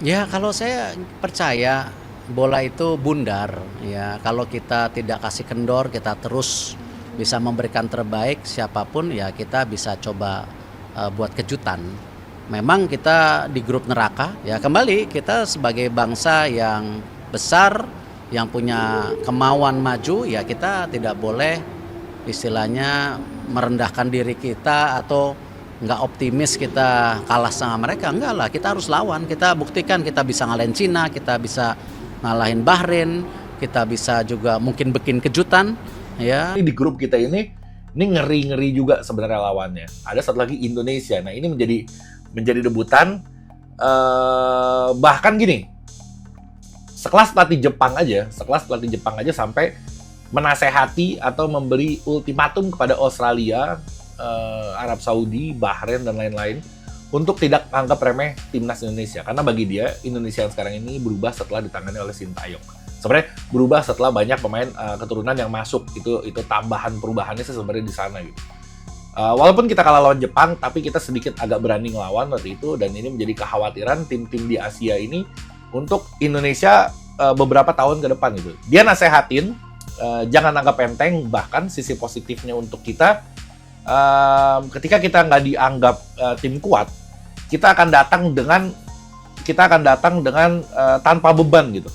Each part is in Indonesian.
Ya, kalau saya percaya bola itu bundar, ya. Kalau kita tidak kasih kendor, kita terus bisa memberikan terbaik, siapapun ya kita bisa coba buat kejutan. Memang kita di grup neraka, ya kembali kita sebagai bangsa yang besar, yang punya kemauan maju, ya kita tidak boleh istilahnya merendahkan diri kita atau nggak optimis kita kalah sama mereka. Enggak lah, kita harus lawan, kita buktikan kita bisa ngalahin Cina, kita bisa ngalahin Bahrain, kita bisa juga mungkin bikin kejutan ya. Ini di grup kita ini ngeri-ngeri juga sebenarnya lawannya. Ada satu lagi Indonesia. Nah, ini menjadi debutan. Bahkan gini, sekelas pelatih Jepang aja sampai menasehati atau memberi ultimatum kepada Australia, Arab Saudi, Bahrain dan lain-lain untuk tidak anggap remeh timnas Indonesia, karena bagi dia Indonesia yang sekarang ini berubah setelah ditangani oleh Sintayong. Sebenarnya berubah setelah banyak pemain keturunan yang masuk, itu tambahan perubahannya sih sebenarnya di sana gitu. Walaupun kita kalah lawan Jepang, tapi kita sedikit agak berani ngelawan waktu itu, dan ini menjadi kekhawatiran tim-tim di Asia ini untuk Indonesia beberapa tahun ke depan gitu. Dia nasehatin jangan anggap enteng, bahkan sisi positifnya untuk kita, ketika kita nggak dianggap tim kuat, kita akan datang dengan tanpa beban gitu.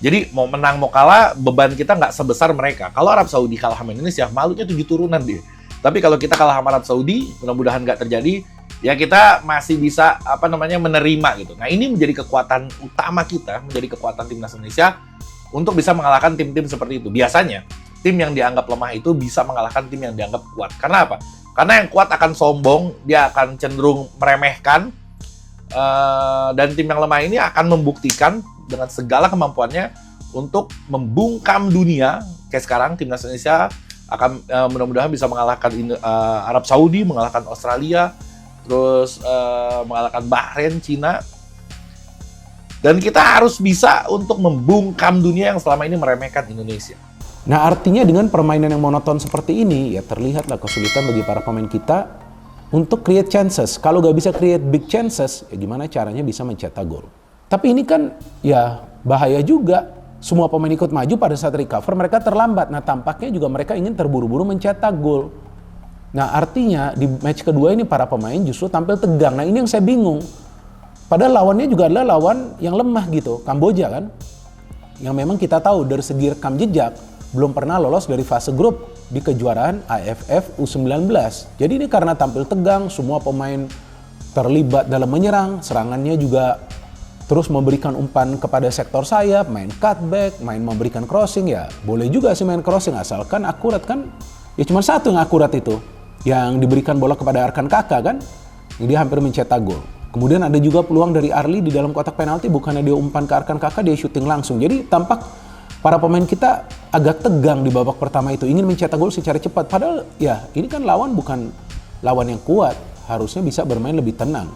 Jadi mau menang mau kalah, beban kita nggak sebesar mereka. Kalau Arab Saudi kalah sama Indonesia, malunya 7 turunan dia. Tapi kalau kita kalah sama Arab Saudi, mudah-mudahan nggak terjadi, ya kita masih bisa menerima gitu. Nah, ini menjadi kekuatan utama kita, menjadi kekuatan timnas Indonesia untuk bisa mengalahkan tim-tim seperti itu. Biasanya tim yang dianggap lemah itu bisa mengalahkan tim yang dianggap kuat. Karena apa? Karena yang kuat akan sombong, dia akan cenderung meremehkan, dan tim yang lemah ini akan membuktikan dengan segala kemampuannya untuk membungkam dunia. Kayak sekarang timnas Indonesia akan mudah-mudahan bisa mengalahkan Arab Saudi, mengalahkan Australia, terus mengalahkan Bahrain, Cina. Dan kita harus bisa untuk membungkam dunia yang selama ini meremehkan Indonesia. Nah, artinya dengan permainan yang monoton seperti ini, ya terlihatlah kesulitan bagi para pemain kita untuk create chances. Kalau nggak bisa create big chances, ya gimana caranya bisa mencetak gol. Tapi ini kan ya bahaya juga. Semua pemain ikut maju, pada saat recover mereka terlambat. Nah, tampaknya juga mereka ingin terburu-buru mencetak gol. Nah, artinya di match kedua ini para pemain justru tampil tegang. Nah, ini yang saya bingung. Padahal lawannya juga adalah lawan yang lemah gitu, Kamboja kan. Yang memang kita tahu dari segi rekam jejak belum pernah lolos dari fase grup di kejuaraan AFF U19. Jadi ini karena tampil tegang, semua pemain terlibat dalam menyerang, serangannya juga terus memberikan umpan kepada sektor sayap, main cutback, main memberikan crossing. Ya boleh juga sih main crossing asalkan akurat kan. Ya cuma satu yang akurat itu, yang diberikan bola kepada Arkan Kakak kan. Dia hampir mencetak gol. Kemudian ada juga peluang dari Arli di dalam kotak penalti, bukannya dia umpan ke Arkan Kakak, dia syuting langsung. Jadi tampak para pemain kita agak tegang di babak pertama itu, ingin mencetak gol secara cepat. Padahal ya ini kan lawan bukan lawan yang kuat, harusnya bisa bermain lebih tenang.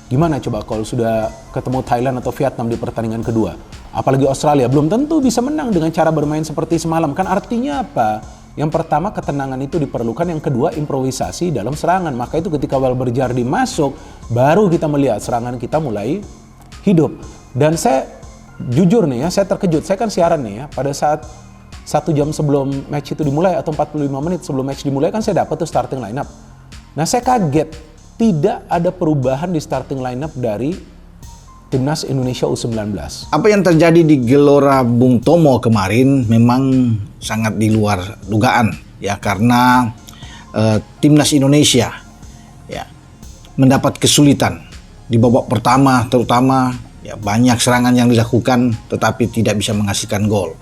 Gimana coba kalau sudah ketemu Thailand atau Vietnam di pertandingan kedua? Apalagi Australia, belum tentu bisa menang dengan cara bermain seperti semalam. Kan artinya apa? Yang pertama ketenangan itu diperlukan, yang kedua improvisasi dalam serangan. Maka itu ketika Valberjardi masuk, baru kita melihat serangan kita mulai hidup. Dan saya jujur nih ya, saya terkejut. Saya kan siaran nih ya, pada saat 1 jam sebelum match itu dimulai atau 45 menit sebelum match dimulai kan saya dapat tuh starting lineup. Nah, saya kaget tidak ada perubahan di starting lineup dari Timnas Indonesia U19. Apa yang terjadi di Gelora Bung Tomo kemarin memang sangat di luar dugaan ya, karena Timnas Indonesia ya mendapat kesulitan di babak pertama, terutama ya banyak serangan yang dilakukan tetapi tidak bisa menghasilkan gol.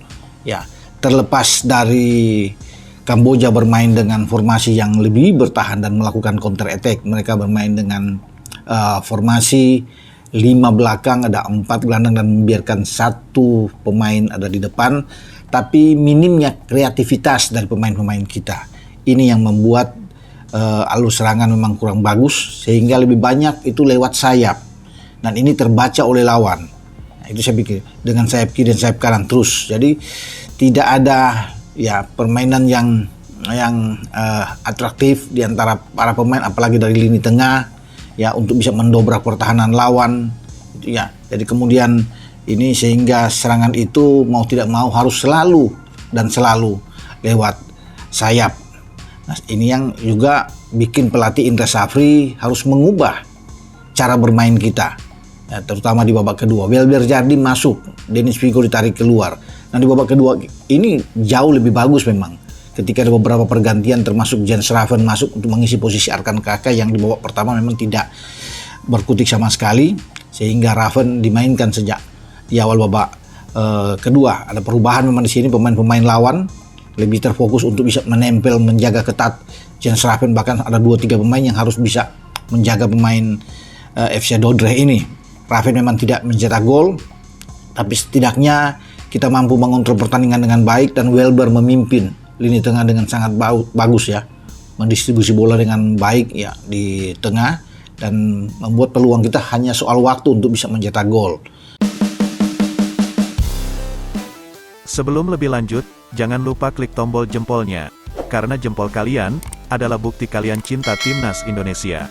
Ya, terlepas dari Kamboja bermain dengan formasi yang lebih bertahan dan melakukan counter attack, mereka bermain dengan formasi 5 belakang, ada 4 gelandang dan membiarkan 1 pemain ada di depan. Tapi minimnya kreativitas dari pemain-pemain kita. Ini yang membuat alur serangan memang kurang bagus, sehingga lebih banyak itu lewat sayap. Dan ini terbaca oleh lawan. Nah, itu saya pikir dengan sayap kiri dan sayap kanan terus. Jadi tidak ada ya permainan yang atraktif di antara para pemain, apalagi dari lini tengah ya, untuk bisa mendobrak pertahanan lawan. Ya, jadi kemudian ini sehingga serangan itu mau tidak mau harus selalu lewat sayap. Nah, ini yang juga bikin pelatih Indra Safri harus mengubah cara bermain kita. Ya, terutama di babak kedua. Welber Jardim masuk, Dennis Figo ditarik keluar. Nah, di babak kedua ini jauh lebih bagus memang. Ketika ada beberapa pergantian termasuk Jens Raven masuk untuk mengisi posisi Arkan Kaka yang di babak pertama memang tidak berkutik sama sekali, sehingga Raven dimainkan sejak di awal babak kedua. Ada perubahan memang di sini, pemain-pemain lawan lebih terfokus untuk bisa menempel, menjaga ketat Jens Raven, bahkan ada 2-3 pemain yang harus bisa menjaga pemain FC Dordrecht ini. Raven memang tidak mencetak gol, tapi setidaknya kita mampu mengontrol pertandingan dengan baik dan Welber memimpin lini tengah dengan sangat bagus ya, mendistribusi bola dengan baik ya di tengah dan membuat peluang kita hanya soal waktu untuk bisa mencetak gol. Sebelum lebih lanjut, jangan lupa klik tombol jempolnya, karena jempol kalian adalah bukti kalian cinta Timnas Indonesia.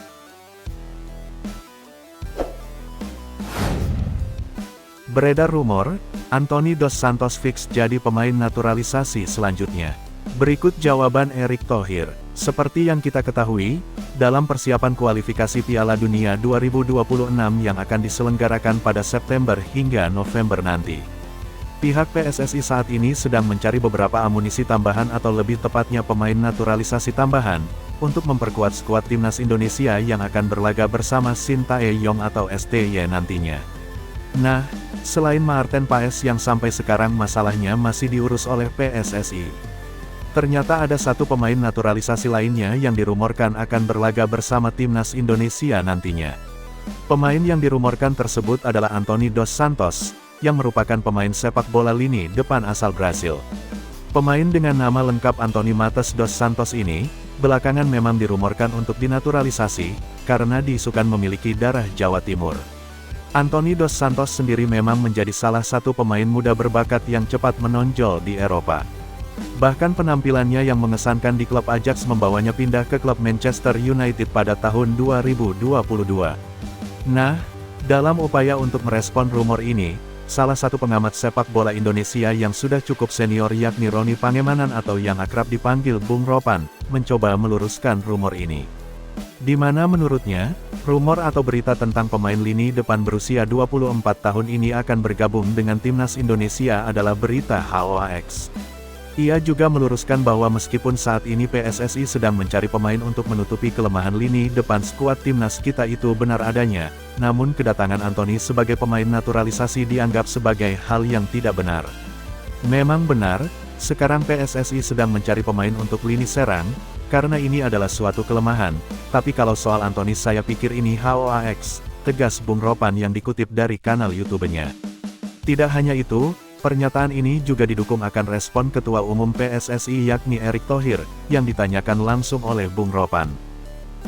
Beredar rumor, Anthony Dos Santos fix jadi pemain naturalisasi selanjutnya. Berikut jawaban Erick Thohir. Seperti yang kita ketahui, dalam persiapan kualifikasi Piala Dunia 2026 yang akan diselenggarakan pada September hingga November nanti, pihak PSSI saat ini sedang mencari beberapa amunisi tambahan atau lebih tepatnya pemain naturalisasi tambahan, untuk memperkuat skuad Timnas Indonesia yang akan berlaga bersama Sintayong atau STY nantinya. Nah, selain Maarten Paes yang sampai sekarang masalahnya masih diurus oleh PSSI, ternyata ada satu pemain naturalisasi lainnya yang dirumorkan akan berlaga bersama Timnas Indonesia nantinya. Pemain yang dirumorkan tersebut adalah Anthony Dos Santos, yang merupakan pemain sepak bola lini depan asal Brasil. Pemain dengan nama lengkap Anthony Matheus Dos Santos ini, belakangan memang dirumorkan untuk dinaturalisasi, karena diisukan memiliki darah Jawa Timur. Anthony Dos Santos sendiri memang menjadi salah satu pemain muda berbakat yang cepat menonjol di Eropa. Bahkan penampilannya yang mengesankan di klub Ajax membawanya pindah ke klub Manchester United pada tahun 2022. Nah, dalam upaya untuk merespon rumor ini, salah satu pengamat sepak bola Indonesia yang sudah cukup senior yakni Roni Pangemanan atau yang akrab dipanggil Bung Ropan, mencoba meluruskan rumor ini. Di mana menurutnya, rumor atau berita tentang pemain lini depan berusia 24 tahun ini akan bergabung dengan Timnas Indonesia adalah berita hoax. Ia juga meluruskan bahwa meskipun saat ini PSSI sedang mencari pemain untuk menutupi kelemahan lini depan skuad Timnas kita itu benar adanya, namun kedatangan Anthony sebagai pemain naturalisasi dianggap sebagai hal yang tidak benar. Memang benar, sekarang PSSI sedang mencari pemain untuk lini serang, karena ini adalah suatu kelemahan, tapi kalau soal Anthony saya pikir ini hoax, tegas Bung Ropan yang dikutip dari kanal YouTube-nya. Tidak hanya itu, pernyataan ini juga didukung akan respon Ketua Umum PSSI yakni Erick Thohir, yang ditanyakan langsung oleh Bung Ropan.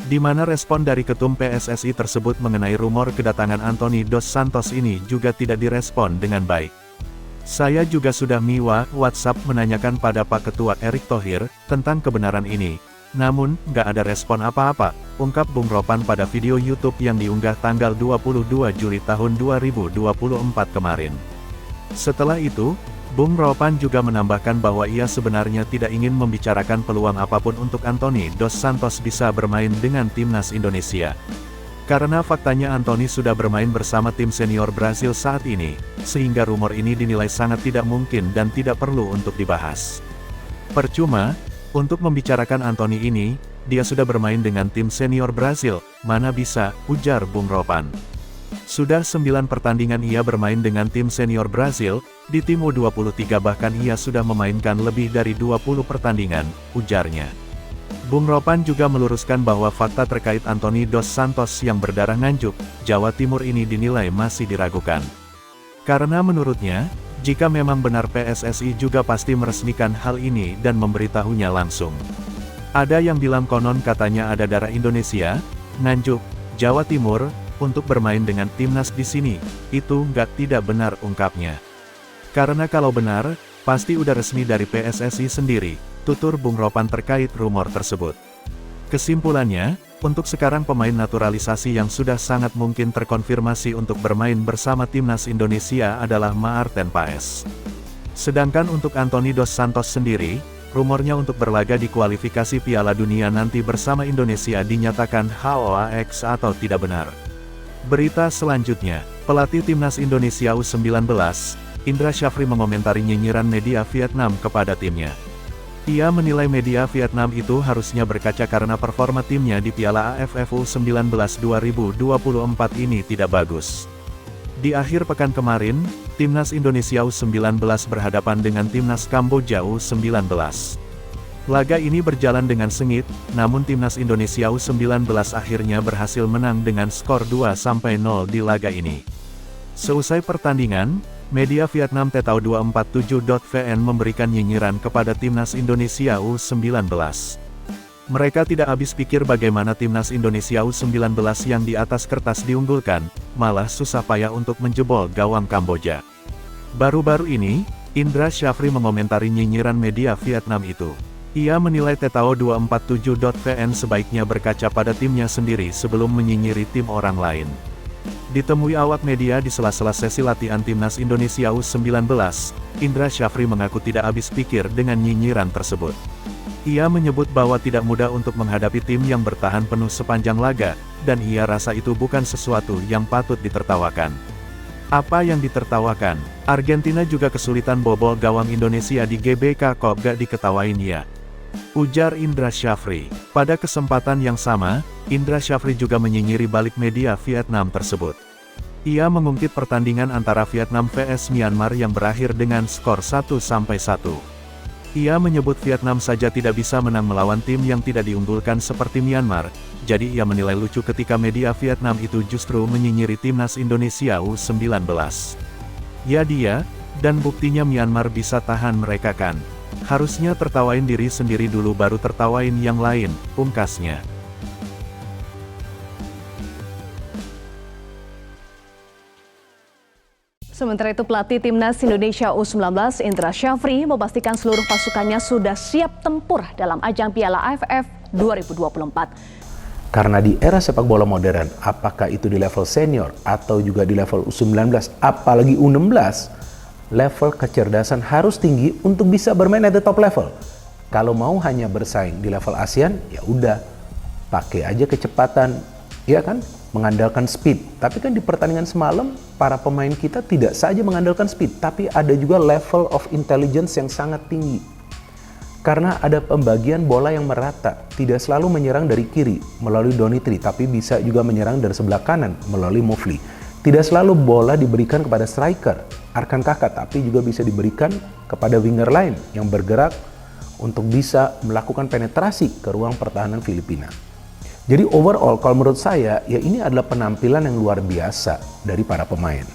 Di mana respon dari Ketum PSSI tersebut mengenai rumor kedatangan Anthony Dos Santos ini juga tidak direspon dengan baik. Saya juga sudah WhatsApp menanyakan pada Pak Ketua Erick Thohir, tentang kebenaran ini. Namun, nggak ada respon apa-apa, ungkap Bung Ropan pada video YouTube yang diunggah tanggal 22 Juli tahun 2024 kemarin. Setelah itu, Bung Ropan juga menambahkan bahwa ia sebenarnya tidak ingin membicarakan peluang apapun untuk Anthony Dos Santos bisa bermain dengan Timnas Indonesia. Karena faktanya Anthony sudah bermain bersama tim senior Brasil saat ini, sehingga rumor ini dinilai sangat tidak mungkin dan tidak perlu untuk dibahas. Percuma, untuk membicarakan Anthony ini, dia sudah bermain dengan tim senior Brasil, mana bisa, ujar Bung Ropan. Sudah 9 pertandingan ia bermain dengan tim senior Brasil, di tim U23 bahkan ia sudah memainkan lebih dari 20 pertandingan, ujarnya. Bung Ropan juga meluruskan bahwa fakta terkait Anthony Dos Santos yang berdarah Nganjuk, Jawa Timur ini dinilai masih diragukan. Karena menurutnya, jika memang benar PSSI juga pasti meresmikan hal ini dan memberitahunya langsung. Ada yang bilang konon katanya ada darah Indonesia, Nganjuk, Jawa Timur, untuk bermain dengan timnas di sini, itu tidak benar ungkapnya. Karena kalau benar, pasti udah resmi dari PSSI sendiri, tutur Bung Ropan terkait rumor tersebut. Kesimpulannya, Untuk sekarang pemain naturalisasi yang sudah sangat mungkin terkonfirmasi untuk bermain bersama timnas Indonesia adalah Maarten Paes. Sedangkan untuk Anthony Dos Santos sendiri, rumornya untuk berlaga di kualifikasi Piala Dunia nanti bersama Indonesia dinyatakan hoax atau tidak benar. Berita selanjutnya, pelatih timnas Indonesia U19, Indra Syafri mengomentari nyinyiran media Vietnam kepada timnya. Ia menilai media Vietnam itu harusnya berkaca karena performa timnya di Piala AFF U19 2024 ini tidak bagus. Di akhir pekan kemarin, timnas Indonesia U19 berhadapan dengan timnas Kamboja U19. Laga ini berjalan dengan sengit, namun timnas Indonesia U19 akhirnya berhasil menang dengan skor 2-0 di laga ini. Seusai pertandingan, media Vietnam Tetao247.vn memberikan nyinyiran kepada timnas Indonesia U19. Mereka tidak habis pikir bagaimana timnas Indonesia U19 yang di atas kertas diunggulkan, malah susah payah untuk menjebol gawang Kamboja. Baru-baru ini, Indra Syafri mengomentari nyinyiran media Vietnam itu. Ia menilai Tetao247.vn sebaiknya berkaca pada timnya sendiri sebelum menyinyiri tim orang lain. Ditemui awak media di sela-sela sesi latihan timnas Indonesia U19, Indra Syafri mengaku tidak habis pikir dengan nyinyiran tersebut. Ia menyebut bahwa tidak mudah untuk menghadapi tim yang bertahan penuh sepanjang laga, dan ia rasa itu bukan sesuatu yang patut ditertawakan. Apa yang ditertawakan? Argentina juga kesulitan bobol gawang Indonesia di GBK Cup, gak diketawain ya, ujar Indra Syafri. Pada kesempatan yang sama, Indra Syafri juga menyinyiri balik media Vietnam tersebut. Ia mengungkit pertandingan antara Vietnam vs Myanmar yang berakhir dengan skor 1-1. Ia menyebut Vietnam saja tidak bisa menang melawan tim yang tidak diunggulkan seperti Myanmar, jadi ia menilai lucu ketika media Vietnam itu justru menyinyiri timnas Indonesia U19. Ya dia, dan buktinya Myanmar bisa tahan mereka kan. Harusnya tertawain diri sendiri dulu baru tertawain yang lain, pungkasnya. Sementara itu pelatih timnas Indonesia U19 Indra Syafri memastikan seluruh pasukannya sudah siap tempur dalam ajang Piala AFF 2024. Karena di era sepak bola modern, apakah itu di level senior atau juga di level U19, apalagi U16, level kecerdasan harus tinggi untuk bisa bermain at the top level. Kalau mau hanya bersaing di level ASEAN, ya udah, pakai aja kecepatan, ya kan? Mengandalkan speed. Tapi kan di pertandingan semalam, para pemain kita tidak saja mengandalkan speed, tapi ada juga level of intelligence yang sangat tinggi. Karena ada pembagian bola yang merata, tidak selalu menyerang dari kiri melalui Donitri, tapi bisa juga menyerang dari sebelah kanan melalui Mufli. Tidak selalu bola diberikan kepada striker, Arkan Kakak, tapi juga bisa diberikan kepada winger lain yang bergerak untuk bisa melakukan penetrasi ke ruang pertahanan Filipina. Jadi overall kalau menurut saya, ya ini adalah penampilan yang luar biasa dari para pemain.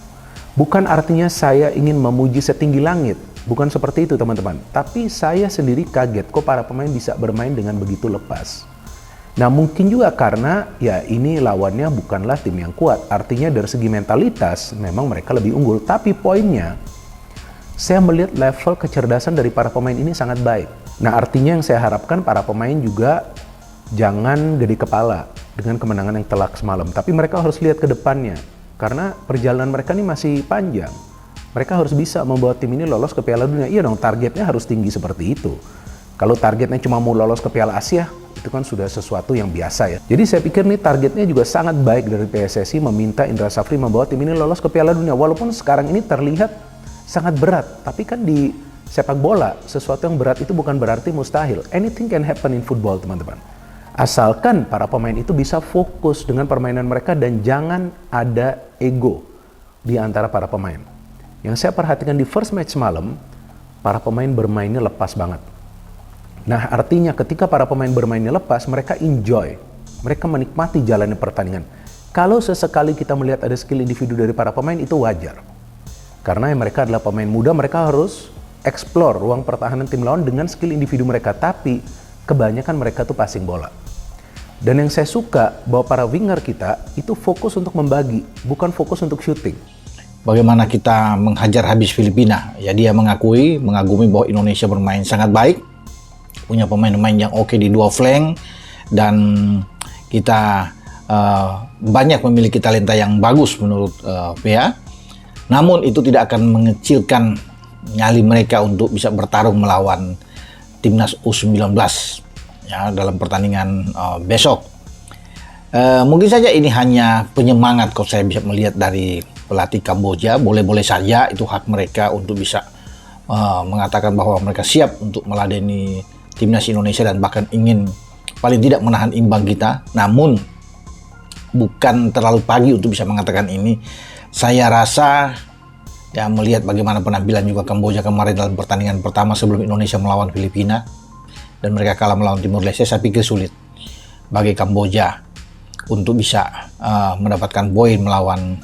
Bukan artinya saya ingin memuji setinggi langit, bukan seperti itu teman-teman. Tapi saya sendiri kaget kok para pemain bisa bermain dengan begitu lepas. Nah mungkin juga karena ya ini lawannya bukanlah tim yang kuat. Artinya dari segi mentalitas memang mereka lebih unggul. Tapi poinnya, saya melihat level kecerdasan dari para pemain ini sangat baik. Nah artinya yang saya harapkan para pemain juga jangan gede kepala dengan kemenangan yang telak semalam. Tapi mereka harus lihat ke depannya. Karena perjalanan mereka ini masih panjang. Mereka harus bisa membawa tim ini lolos ke Piala Dunia. Iya dong, targetnya harus tinggi seperti itu. Kalau targetnya cuma mau lolos ke Piala Asia, itu kan sudah sesuatu yang biasa ya. Jadi saya pikir nih targetnya juga sangat baik dari PSSI meminta Indra Syafri membawa tim ini lolos ke Piala Dunia. Walaupun sekarang ini terlihat sangat berat. Tapi kan di sepak bola, sesuatu yang berat itu bukan berarti mustahil. Anything can happen in football teman-teman. Asalkan para pemain itu bisa fokus dengan permainan mereka dan jangan ada ego di antara para pemain. Yang saya perhatikan di first match semalam, para pemain bermainnya lepas banget. Nah artinya ketika para pemain bermainnya lepas, mereka enjoy. Mereka menikmati jalannya pertandingan. Kalau sesekali kita melihat ada skill individu dari para pemain, itu wajar. Karena mereka adalah pemain muda, mereka harus explore ruang pertahanan tim lawan dengan skill individu mereka. Tapi kebanyakan mereka tuh passing bola. Dan yang saya suka bahwa para winger kita itu fokus untuk membagi, bukan fokus untuk shooting. Bagaimana kita menghajar habis Filipina? Ya dia mengagumi bahwa Indonesia bermain sangat baik, punya pemain-pemain yang oke di dua flank, dan kita banyak memiliki talenta yang bagus menurut PA. Namun itu tidak akan mengecilkan nyali mereka untuk bisa bertarung melawan timnas U19 ya dalam pertandingan besok. Mungkin saja ini hanya penyemangat kalau saya bisa melihat dari pelatih Kamboja. Boleh-boleh saja, itu hak mereka untuk bisa mengatakan bahwa mereka siap untuk meladeni timnas Indonesia dan bahkan ingin paling tidak menahan imbang kita. Namun bukan terlalu pagi untuk bisa mengatakan ini. Saya rasa ya melihat bagaimana penampilan juga Kamboja kemarin dalam pertandingan pertama sebelum Indonesia melawan Filipina dan mereka kalah melawan Timor Leste, saya pikir sulit bagi Kamboja untuk bisa mendapatkan poin melawan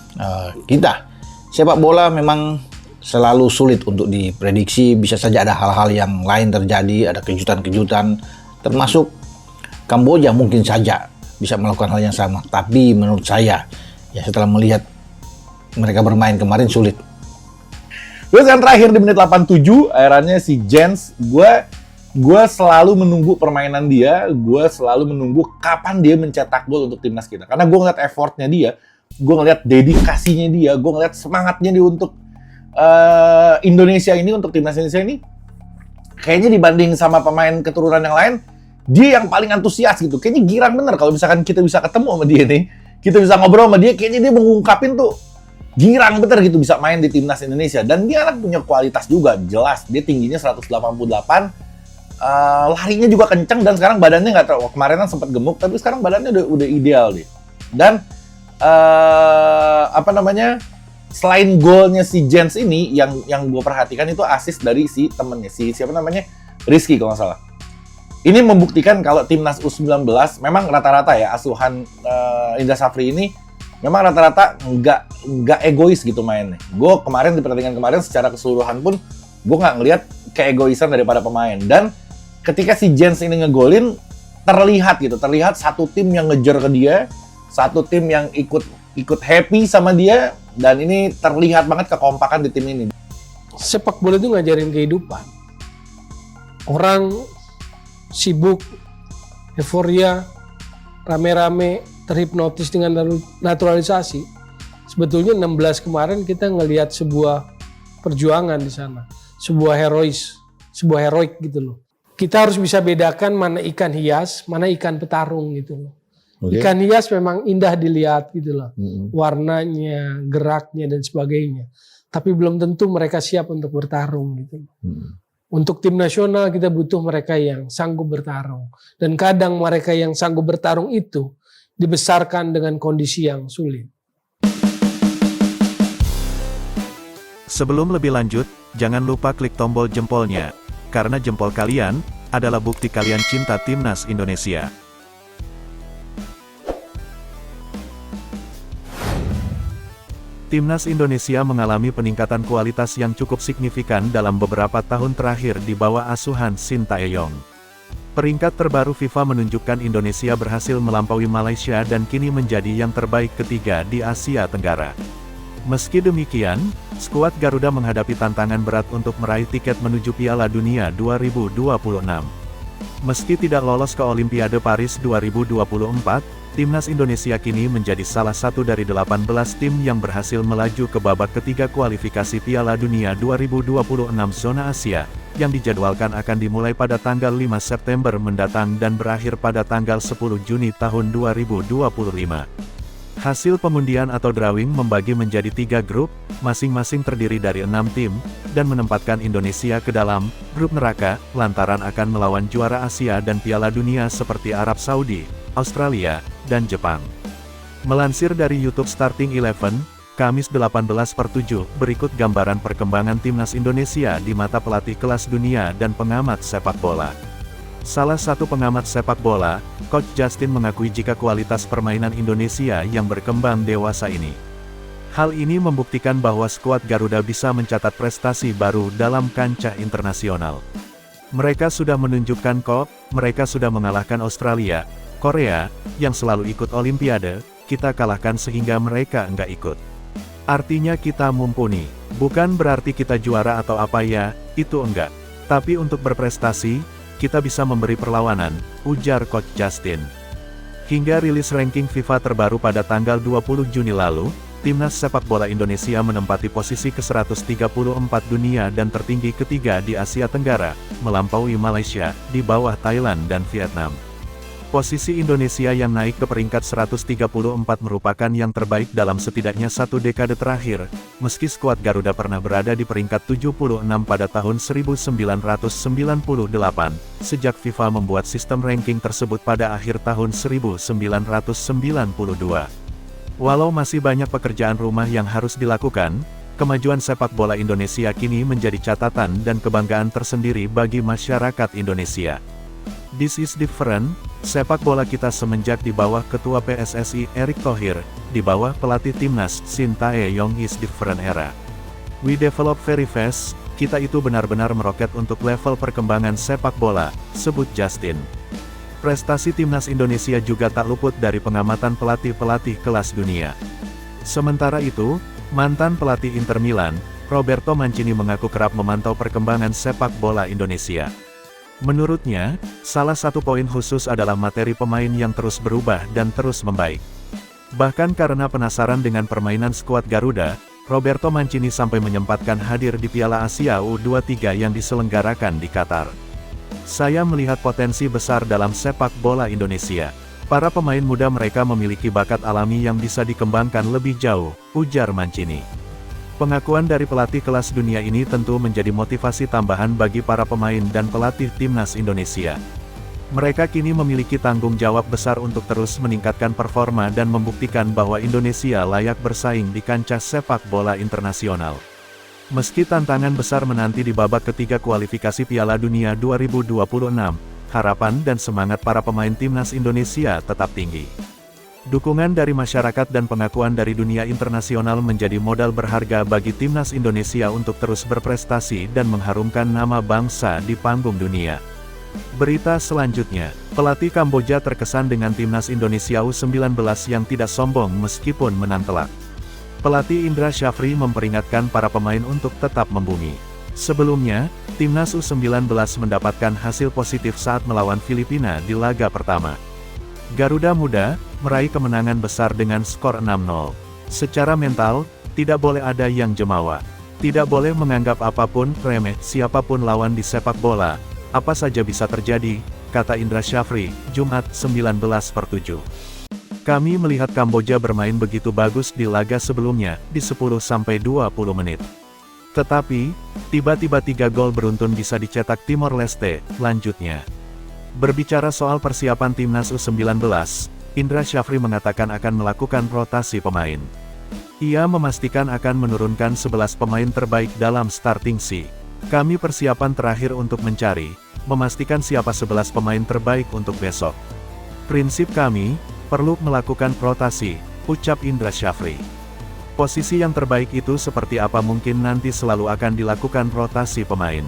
kita. Sepak bola memang selalu sulit untuk diprediksi, bisa saja ada hal-hal yang lain terjadi, ada kejutan-kejutan, termasuk Kamboja mungkin saja bisa melakukan hal yang sama. Tapi menurut saya, ya setelah melihat mereka bermain kemarin sulit. Terus yang terakhir di menit 87, akhirnya si Jens, gue selalu menunggu permainan dia, gue selalu menunggu kapan dia mencetak gol untuk timnas kita. Karena gue ngeliat effortnya dia, gue ngeliat dedikasinya dia, gue ngeliat semangatnya dia untuk Indonesia ini, untuk timnas Indonesia ini. Kayaknya dibanding sama pemain keturunan yang lain, dia yang paling antusias gitu. Kayaknya girang bener kalau misalkan kita bisa ketemu sama dia nih, kita bisa ngobrol sama dia, kayaknya dia mengungkapin tuh girang bener gitu bisa main di timnas Indonesia. Dan dia anak punya kualitas juga, jelas. Dia tingginya 188, larinya juga kenceng, dan sekarang badannya nggak terlalu, kemarin kan sempat gemuk, tapi sekarang badannya udah ideal deh. Dan selain golnya si Jens ini, yang gue perhatikan itu assist dari si temennya, siapa namanya, Rizky kalau nggak salah. Ini membuktikan kalau timnas U19 memang rata-rata ya asuhan Indra Safri ini memang rata-rata nggak egois gitu mainnya. Gue kemarin di pertandingan kemarin secara keseluruhan pun gue nggak ngelihat keegoisan daripada pemain. Dan ketika si Jens ini ngegolin, terlihat satu tim yang ngejar ke dia, satu tim yang ikut happy sama dia, dan ini terlihat banget kekompakan di tim ini. Sepak bola itu ngajarin kehidupan. Orang sibuk, euforia, rame-rame, terhipnotis dengan naturalisasi. Sebetulnya 16 kemarin kita ngelihat sebuah perjuangan di sana, sebuah heroik gitu loh. Kita harus bisa bedakan mana ikan hias, mana ikan petarung gitu loh. Okay. Ikan hias memang indah dilihat gitu loh, warnanya, geraknya dan sebagainya. Tapi belum tentu mereka siap untuk bertarung gitu. Untuk tim nasional kita butuh mereka yang sanggup bertarung. Dan kadang mereka yang sanggup bertarung itu dibesarkan dengan kondisi yang sulit. Sebelum lebih lanjut, jangan lupa klik tombol jempolnya, karena jempol kalian adalah bukti kalian cinta timnas Indonesia. Timnas Indonesia mengalami peningkatan kualitas yang cukup signifikan dalam beberapa tahun terakhir di bawah asuhan Shin Tae-yong. Peringkat terbaru FIFA menunjukkan Indonesia berhasil melampaui Malaysia dan kini menjadi yang terbaik ketiga di Asia Tenggara. Meski demikian, skuad Garuda menghadapi tantangan berat untuk meraih tiket menuju Piala Dunia 2026. Meski tidak lolos ke Olimpiade Paris 2024, Timnas Indonesia kini menjadi salah satu dari 18 tim yang berhasil melaju ke babak ketiga kualifikasi Piala Dunia 2026 zona Asia, yang dijadwalkan akan dimulai pada tanggal 5 September mendatang dan berakhir pada tanggal 10 Juni tahun 2025. Hasil pengundian atau drawing membagi menjadi 3 grup, masing-masing terdiri dari 6 tim, dan menempatkan Indonesia ke dalam grup neraka, lantaran akan melawan juara Asia dan Piala Dunia seperti Arab Saudi, Australia, dan Jepang. Melansir dari YouTube Starting Eleven, Kamis 18/7, berikut gambaran perkembangan timnas Indonesia di mata pelatih kelas dunia dan pengamat sepak bola. Salah satu pengamat sepak bola, Coach Justin mengakui jika kualitas permainan Indonesia yang berkembang dewasa ini. Hal ini membuktikan bahwa skuad Garuda bisa mencatat prestasi baru dalam kancah internasional. Mereka sudah menunjukkan mereka sudah mengalahkan Australia, Korea, yang selalu ikut Olimpiade, kita kalahkan sehingga mereka enggak ikut. Artinya kita mumpuni, bukan berarti kita juara atau apa ya, itu enggak. Tapi untuk berprestasi, kita bisa memberi perlawanan, ujar Coach Justin. Hingga rilis ranking FIFA terbaru pada tanggal 20 Juni lalu, Timnas sepak bola Indonesia menempati posisi ke-134 dunia dan tertinggi ketiga di Asia Tenggara, melampaui Malaysia, di bawah Thailand dan Vietnam. Posisi Indonesia yang naik ke peringkat 134 merupakan yang terbaik dalam setidaknya satu dekade terakhir, meski skuad Garuda pernah berada di peringkat 76 pada tahun 1998, sejak FIFA membuat sistem ranking tersebut pada akhir tahun 1992. Walau masih banyak pekerjaan rumah yang harus dilakukan, kemajuan sepak bola Indonesia kini menjadi catatan dan kebanggaan tersendiri bagi masyarakat Indonesia. This is different, sepak bola kita semenjak di bawah Ketua PSSI Erick Thohir, di bawah pelatih Timnas Shin Tae-yong is different era. We develop very fast, kita itu benar-benar meroket untuk level perkembangan sepak bola, sebut Justin. Prestasi Timnas Indonesia juga tak luput dari pengamatan pelatih-pelatih kelas dunia. Sementara itu, mantan pelatih Inter Milan, Roberto Mancini mengaku kerap memantau perkembangan sepak bola Indonesia. Menurutnya, salah satu poin khusus adalah materi pemain yang terus berubah dan terus membaik. Bahkan karena penasaran dengan permainan skuad Garuda, Roberto Mancini sampai menyempatkan hadir di Piala Asia U23 yang diselenggarakan di Qatar. Saya melihat potensi besar dalam sepak bola Indonesia. Para pemain muda mereka memiliki bakat alami yang bisa dikembangkan lebih jauh, ujar Mancini. Pengakuan dari pelatih kelas dunia ini tentu menjadi motivasi tambahan bagi para pemain dan pelatih Timnas Indonesia. Mereka kini memiliki tanggung jawab besar untuk terus meningkatkan performa dan membuktikan bahwa Indonesia layak bersaing di kancah sepak bola internasional. Meski tantangan besar menanti di babak ketiga kualifikasi Piala Dunia 2026, harapan dan semangat para pemain Timnas Indonesia tetap tinggi. Dukungan dari masyarakat dan pengakuan dari dunia internasional menjadi modal berharga bagi Timnas Indonesia untuk terus berprestasi dan mengharumkan nama bangsa di panggung dunia. Berita selanjutnya, pelatih Kamboja terkesan dengan Timnas Indonesia U19 yang tidak sombong meskipun menang telak. Pelatih Indra Syafri memperingatkan para pemain untuk tetap membumi. Sebelumnya, Timnas U19 mendapatkan hasil positif saat melawan Filipina di laga pertama. Garuda Muda meraih kemenangan besar dengan skor 6-0. Secara mental, tidak boleh ada yang jemawa. Tidak boleh menganggap apapun remeh siapapun lawan di sepak bola. Apa saja bisa terjadi, kata Indra Syafri, Jumat 19/7. Kami melihat Kamboja bermain begitu bagus di laga sebelumnya, di 10-20 menit. Tetapi, tiba-tiba 3 gol beruntun bisa dicetak Timor Leste, lanjutnya. Berbicara soal persiapan Timnas U19, Indra Syafri mengatakan akan melakukan rotasi pemain. Ia memastikan akan menurunkan 11 pemain terbaik dalam starting 11. Kami persiapan terakhir untuk mencari, memastikan siapa 11 pemain terbaik untuk besok. Prinsip kami, perlu melakukan rotasi, ucap Indra Syafri. Posisi yang terbaik itu seperti apa mungkin nanti selalu akan dilakukan rotasi pemain.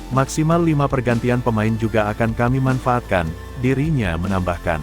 Maksimal 5 pergantian pemain juga akan kami manfaatkan, dirinya menambahkan.